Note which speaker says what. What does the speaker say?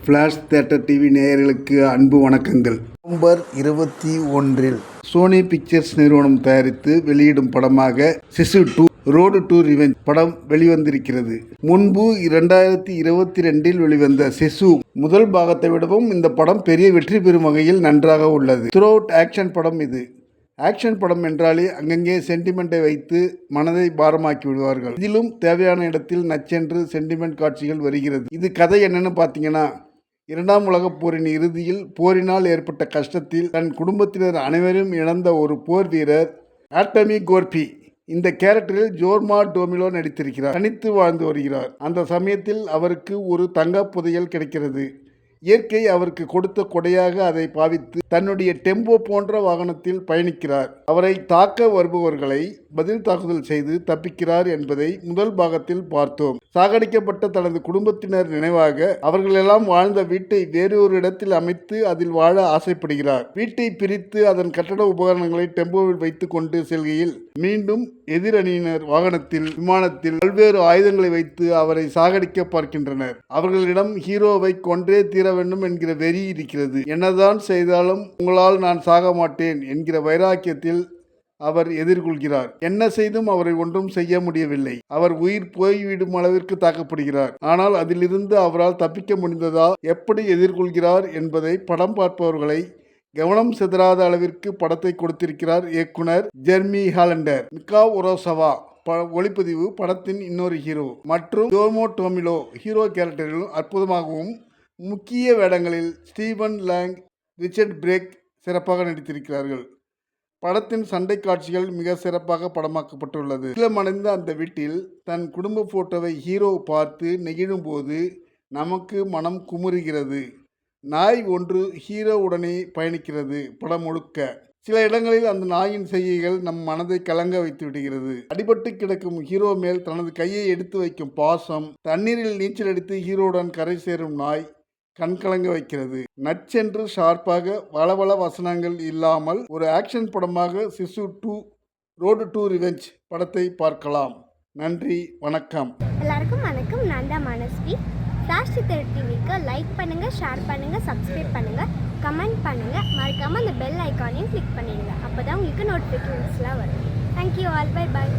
Speaker 1: Flash theatre TV நேயர்களுக்கு அன்பு வணக்கங்கள். நவம்பர் 21 சோனி பிக்சர்ஸ் நிறுவனம் தயாரித்து வெளியிடும் படமாக சிசு 2 ரோடு டு ரிவெஞ்ச் படம் வெளிவந்திருக்கிறது. முன்பு 2022 வெளிவந்த சிசு முதல் பாகத்தை விடவும் இந்த படம் பெரிய வெற்றி பெறும் வகையில் நன்றாக உள்ளது. த்ரூஅவுட் ஆக்ஷன் படம் இது. ஆக்ஷன் படம் என்றாலே அங்கங்கே சென்டிமெண்ட்டை வைத்து மனதை பாரமாக்கி விடுவார்கள். இதிலும் தேவையான இடத்தில் நச்சென்று சென்டிமெண்ட் காட்சிகள் வருகிறது. இது கதை என்னன்னு பார்த்தீங்கன்னா, 2ஆம் உலகப் போரின் இறுதியில் போரினால் ஏற்பட்ட கஷ்டத்தில் தன் குடும்பத்தினர் அனைவரும் இழந்த ஒரு போர் வீரர் ஆட்டமி கோர்பி இந்த கேரக்டரில் ஜோர்மா டோமிலோ நடித்திருக்கிறார். தனித்து வாழ்ந்து வருகிறார். அந்த சமயத்தில் அவருக்கு ஒரு தங்க புதையல் கிடைக்கிறது. இயற்கை அவருக்கு கொடுத்த கொடையாக அதை பாவித்து தன்னுடைய டெம்போ போன்ற வாகனத்தில் பயணிக்கிறார். அவரை தாக்க வருபவர்களை பதில் தாக்குதல் செய்து தப்பிக்கிறார் என்பதை முதல் பாகத்தில் பார்த்தோம். சாகடிக்கப்பட்ட தனது குடும்பத்தினர் நினைவாக அவர்களெல்லாம் வாழ்ந்த வீட்டை வேறொரு இடத்தில் அமைத்து அதில் வாழ ஆசைப்படுகிறார். வீட்டை பிரித்து அதன் கட்டட உபகரணங்களை டெம்போவில் வைத்துக் கொண்டு செல்கையில் மீண்டும் எதிரணியினர் வாகனத்தில் விமானத்தில் பல்வேறு ஆயுதங்களை வைத்து அவரை சாகடிக்க பார்க்கின்றனர். அவர்களிடம் ஹீரோவை கொன்றே தீர வேண்டும் என்கிற வெறி இருக்கிறது. என்னதான் செய்தாலும் உங்களால் நான் சாக மாட்டேன் என்கிற வைராக்கியத்தில் அவர் எதிர்கொள்கிறார். என்ன செய்தும் அவரை ஒன்றும் செய்ய முடியவில்லை. அவர் உயிர் போய்விடும் அளவிற்கு தாக்கப்படுகிறார். ஆனால் அதிலிருந்து அவரால் தப்பிக்க முடிந்ததா, எப்படி எதிர்கொள்கிறார் என்பதை படம் பார்ப்பவர்களை கவனம் சிதறாத அளவிற்கு படத்தை கொடுத்திருக்கிறார் இயக்குனர் ஜெர்மி ஹாலண்டர். மிகா ஒரோசவா ஒளிப்பதிவு படத்தின் இன்னொரு ஹீரோ மற்றும் ஜோர்மா டோமிலோ ஹீரோ கேரக்டரிலும் அற்புதமாகவும் முக்கிய வேடங்களில் ஸ்டீவன் லாங், ரிச்சர்ட் பிரேக் சிறப்பாக நடித்திருக்கிறார்கள். படத்தின் சண்டை காட்சிகள் மிக சிறப்பாக படமாக்கப்பட்டுள்ளது. இளமடைந்த அந்த வீட்டில் தன் குடும்ப போட்டோவை ஹீரோ பார்த்து நெகிழும் போது நமக்கு மனம் குமுறுகிறது. நாய் ஒன்று ஹீரோவுடனே பயணிக்கிறது படம் முழுக்க. சில இடங்களில் அந்த நாயின் செய்கைகள் நம் மனதை கலங்க வைத்து விடுகிறது. அடிபட்டு கிடக்கும் ஹீரோ மேல் தனது கையை எடுத்து வைக்கும் பாசம், தண்ணீரில் நீச்சல் அடித்து ஹீரோவுடன் கரை சேரும் நாய் கண்கலங்க வைக்கிறது. நச்சென்று ஷார்ப்பாக வளவள வசனங்கள் இல்லாமல் ஒரு ஆக்ஷன் படமாக சிசு 2 ரோடு டு ரிவெஞ்ச் படத்தை பார்க்கலாம். நன்றி, வணக்கம்.
Speaker 2: எல்லாருக்கும் வணக்கம். நான் தான் மனஸ்வி. ஃப்ளாஷ் தியேட்டர் டிவிக்கு லைக் பண்ணுங்க, ஷேர் பண்ணுங்க, சப்ஸ்கிரைப் பண்ணுங்க, கமெண்ட் பண்ணுங்க. மறக்காம அந்த பெல் ஐக்கானையும் கிளிக் பண்ணிடுங்க. அப்போதான் உங்களுக்கு நோட்டிஃபிகேஷன்ஸ்லாம் வரும். Thank you all. Bye bye.